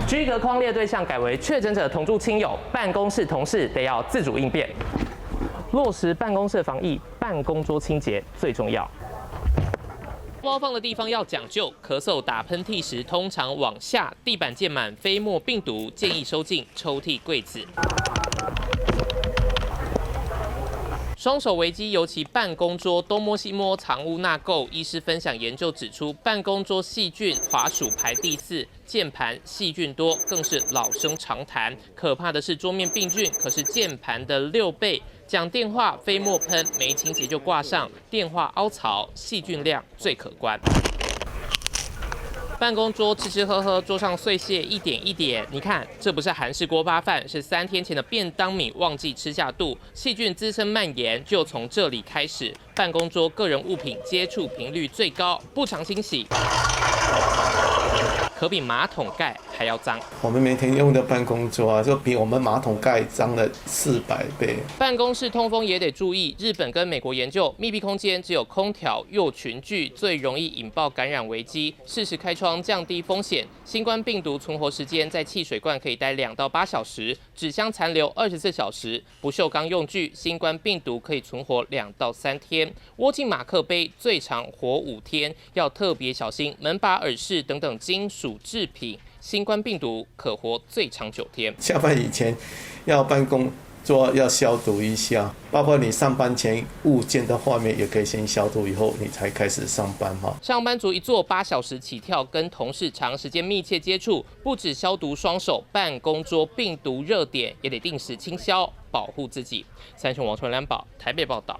居隔框列对象改为确诊者同住亲友，办公室同事得要自主应变。落实办公室防疫，办公桌清洁最重要。猫放的地方要讲究，咳嗽、打喷嚏时通常往下，地板溅满飞沫病毒，建议收进抽屉柜子。双手危机，尤其办公桌东摸西摸，藏污纳垢。医师分享研究指出，办公桌细菌滑鼠排第4，键盘细菌多，更是老生常谈。可怕的是桌面病菌可是键盘的6倍。讲电话飞沫喷，没清洁就挂上，电话凹槽，细菌量最可观。办公桌吃吃喝喝，桌上碎屑一点一点。你看，这不是韩式锅巴饭，是3天前的便当米忘记吃下肚，细菌滋生蔓延就从这里开始。办公桌个人物品接触频率最高，不常清洗，可比马桶盖还要脏。我们每天用的办公桌啊，就比我们马桶盖脏了400倍。办公室通风也得注意，日本跟美国研究，密闭空间只有空调又群聚，最容易引爆感染危机。适时开窗降低风险。新冠病毒存活时间在汽水罐可以待2到8小时，纸箱残留24小时，不锈钢用具新冠病毒可以存活2到3天。窝进马克杯最长活5天，要特别小心门把、耳饰等等金属制品。新冠病毒可活最长9天。下班以前要办公桌要消毒一下，包括你上班前物件的画面也可以先消毒，以后你才开始上班哈。上班族一坐8小时起跳，跟同事长时间密切接触，不止消毒双手，办公桌病毒热点也得定时清消，保护自己。三雄王春良宝台北报道。